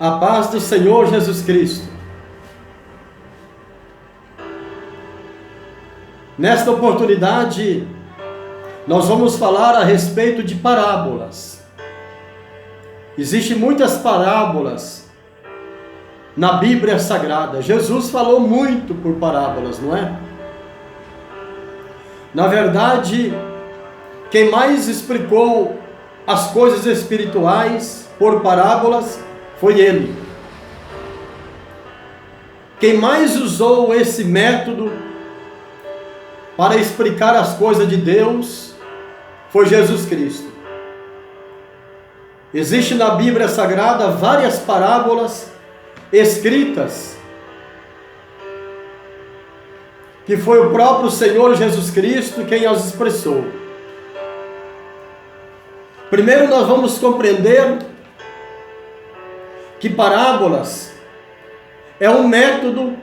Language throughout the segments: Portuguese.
A paz do Senhor Jesus Cristo. Nesta oportunidade, nós vamos falar a respeito de parábolas. Existem muitas parábolas na Bíblia Sagrada. Jesus falou muito por parábolas, não é? Na verdade, quem mais explicou as coisas espirituais por parábolas foi ele. Quem mais usou esse método para explicar as coisas de Deus foi Jesus Cristo. Existe na Bíblia Sagrada várias parábolas escritas que foi o próprio Senhor Jesus Cristo quem as expressou. Primeiro nós vamos compreender que parábolas é um método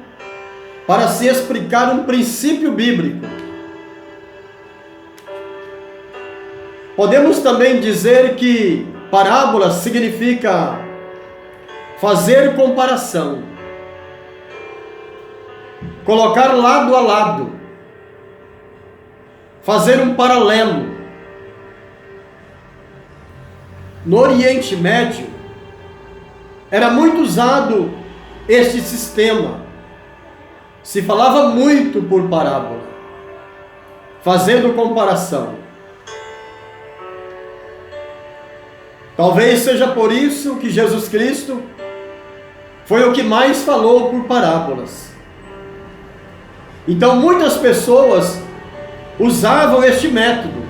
para se explicar um princípio bíblico. Podemos também dizer que parábola significa fazer comparação, colocar lado a lado, fazer um paralelo. No Oriente Médio, era muito usado este sistema. Se falava muito por parábola, fazendo comparação. Talvez seja por isso que Jesus Cristo foi o que mais falou por parábolas. Então muitas pessoas usavam este método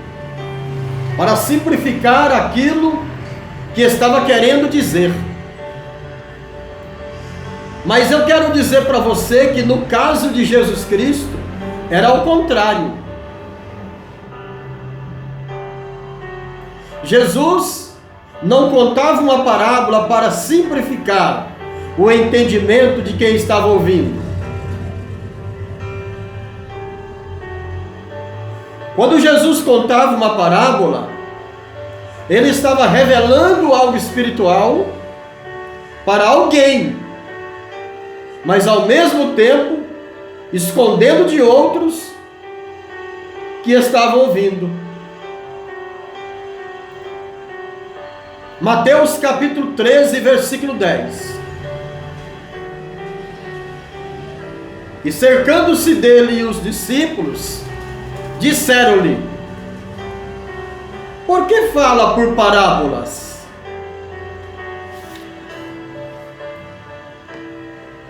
para simplificar aquilo que estava querendo dizer. Mas eu quero dizer para você que no caso de Jesus Cristo, era ao contrário. Jesus não contava uma parábola para simplificar o entendimento de quem estava ouvindo. Quando Jesus contava uma parábola, ele estava revelando algo espiritual para alguém, mas ao mesmo tempo escondendo de outros que estavam ouvindo. Mateus capítulo 13, versículo 10. E cercando-se dele os discípulos, disseram-lhe: por que fala por parábolas?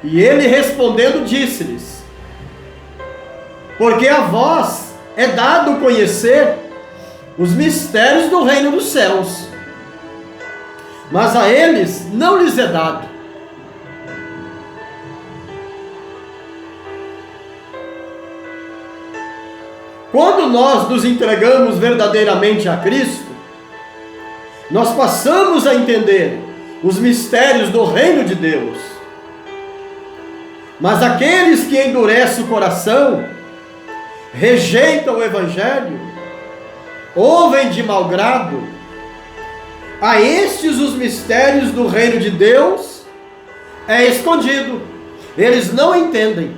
E ele respondendo disse-lhes: porque a vós é dado conhecer os mistérios do reino dos céus, mas a eles não lhes é dado. Quando nós nos entregamos verdadeiramente a Cristo, nós passamos a entender os mistérios do reino de Deus. Mas aqueles que endurecem o coração, rejeitam o Evangelho, ouvem de mau grado, a estes os mistérios do reino de Deus é escondido. Eles não entendem.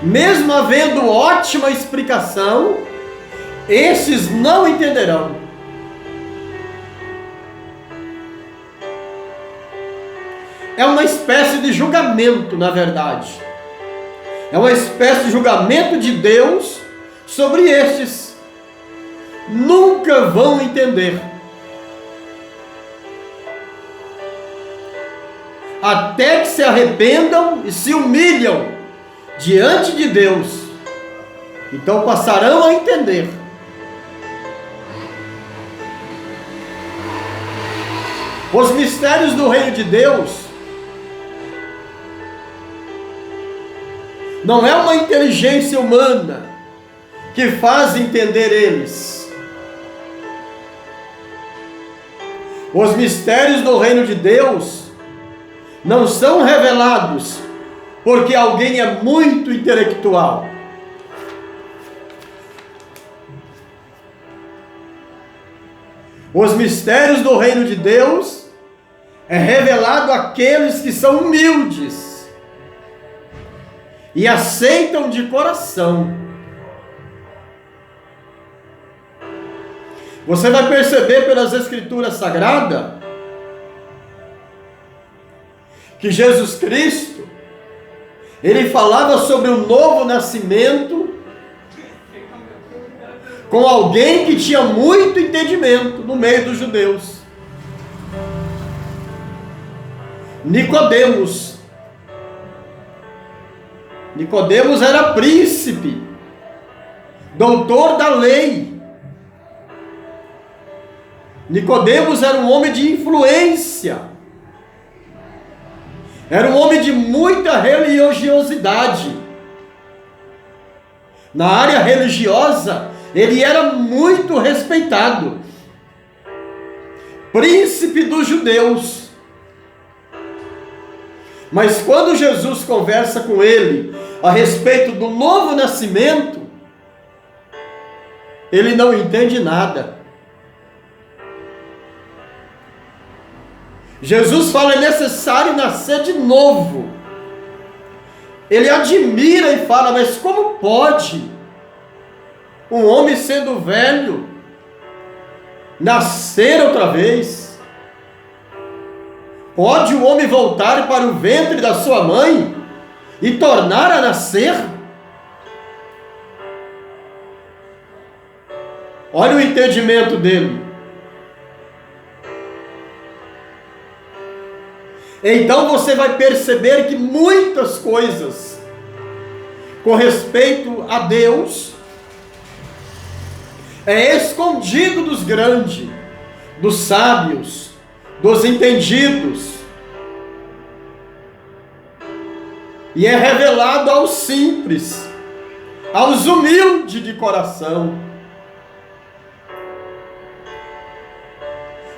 Mesmo havendo ótima explicação, esses não entenderão. É uma espécie de julgamento, na verdade. É uma espécie de julgamento de Deus sobre estes. Nunca vão entender. Até que se arrependam e se humilham diante de Deus. Então passarão a entender. Os mistérios do reino de Deus não é uma inteligência humana que faz entender eles. Os mistérios do reino de Deus não são revelados porque alguém é muito intelectual. Os mistérios do reino de Deus é revelado àqueles que são humildes e aceitam de coração. Você vai perceber pelas Escrituras Sagradas que Jesus Cristo, ele falava sobre o novo nascimento com alguém que tinha muito entendimento no meio dos judeus. Nicodemos. Nicodemos era príncipe, doutor da lei. Nicodemos era um homem de influência. Era um homem de muita religiosidade. Na área religiosa, ele era muito respeitado. Príncipe dos judeus. Mas quando Jesus conversa com ele a respeito do novo nascimento, ele não entende nada. Jesus fala: é necessário nascer de novo. Ele admira e fala: mas como pode um homem sendo velho nascer outra vez? Pode o homem voltar para o ventre da sua mãe e tornar a nascer? Olha o entendimento dele. Então você vai perceber que muitas coisas com respeito a Deus é escondido dos grandes, dos sábios, dos entendidos, e é revelado aos simples, aos humildes de coração.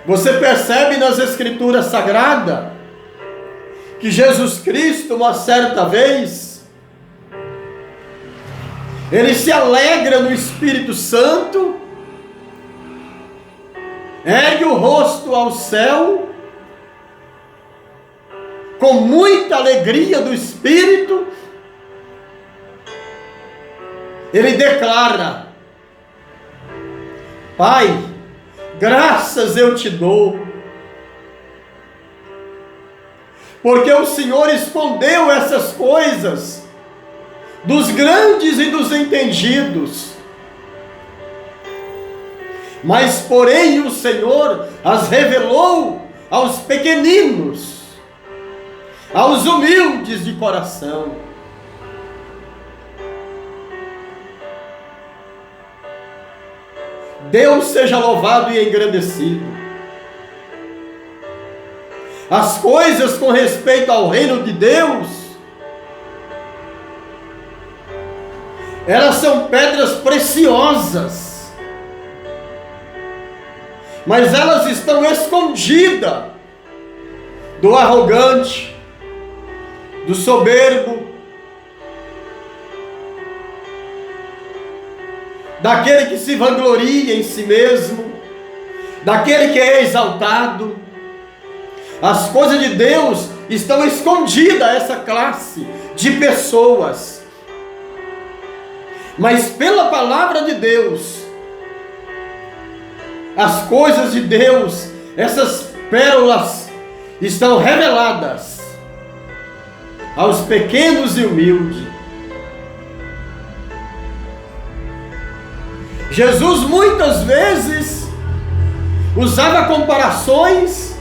Você percebe nas Escrituras Sagradas que Jesus Cristo, uma certa vez, ele se alegra no Espírito Santo, ergue o rosto ao céu, com muita alegria do Espírito, ele declara: Pai, graças eu te dou, porque o Senhor escondeu essas coisas dos grandes e dos entendidos, mas porém o Senhor as revelou aos pequeninos, aos humildes de coração. Deus seja louvado e engrandecido. As coisas com respeito ao reino de Deus, elas são pedras preciosas, mas elas estão escondidas do arrogante, do soberbo, daquele que se vangloria em si mesmo, daquele que é exaltado. As coisas de Deus estão escondidas a essa classe de pessoas. Mas pela palavra de Deus, as coisas de Deus, essas pérolas, estão reveladas aos pequenos e humildes. Jesus muitas vezes usava comparações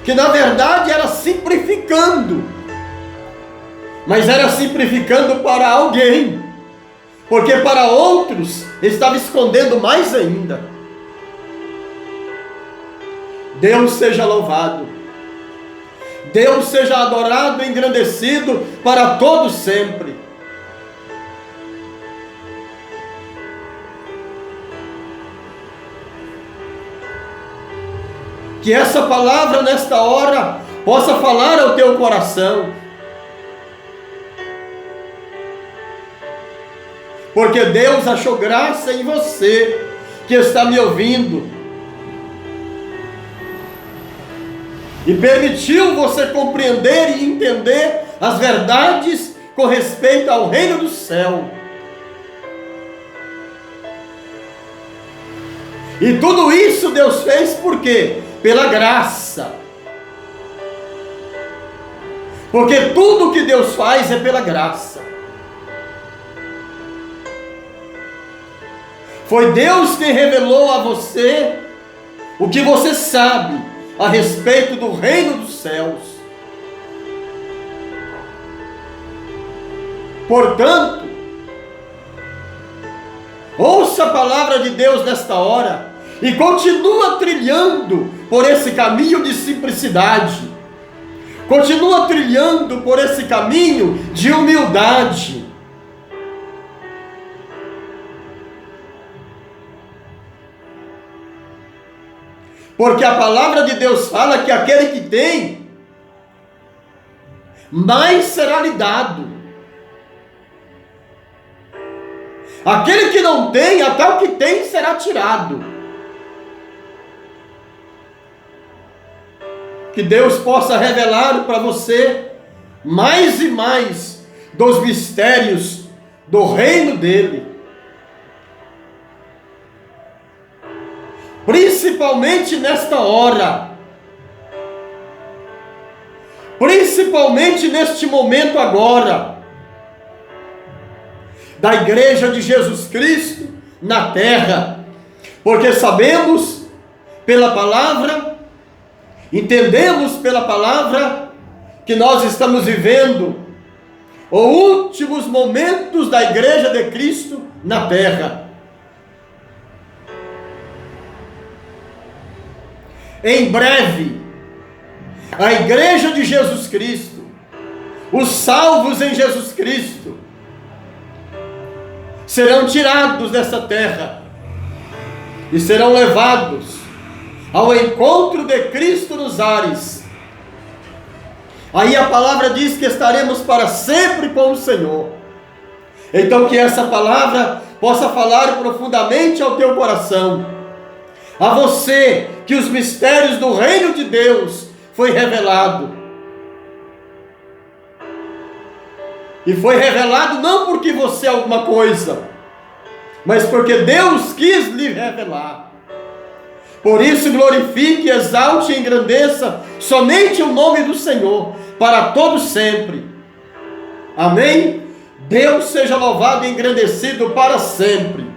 que na verdade era simplificando, mas era simplificando para alguém, porque para outros estava escondendo mais ainda. Deus seja louvado, Deus seja adorado e engrandecido para todos sempre. Que essa palavra nesta hora possa falar ao teu coração, porque Deus achou graça em você que está me ouvindo, e permitiu você compreender e entender as verdades com respeito ao reino do céu. E tudo isso Deus fez por quê? Pela graça. Porque tudo que Deus faz é pela graça. Foi Deus quem revelou a você o que você sabe a respeito do reino dos céus. Portanto, ouça a palavra de Deus nesta hora e continua trilhando por esse caminho de simplicidade. Continua trilhando por esse caminho de humildade. Porque a palavra de Deus fala que aquele que tem, mais será lhe dado. Aquele que não tem, até o que tem será tirado. Que Deus possa revelar para você mais e mais dos mistérios do reino dele. Principalmente nesta hora. Principalmente neste momento agora. Da igreja de Jesus Cristo na terra. Porque sabemos pela palavra, entendemos pela palavra, que nós estamos vivendo os últimos momentos da igreja de Cristo na terra. Em breve, a igreja de Jesus Cristo, os salvos em Jesus Cristo, serão tirados dessa terra e serão levados ao encontro de Cristo nos ares. Aí a palavra diz que estaremos para sempre com o Senhor. Então que essa palavra possa falar profundamente ao teu coração. A você, que os mistérios do reino de Deus foi revelado. E foi revelado não porque você é alguma coisa, mas porque Deus quis lhe revelar. Por isso glorifique, exalte e engrandeça somente o nome do Senhor, para todo sempre. Amém? Deus seja louvado e engrandecido para sempre.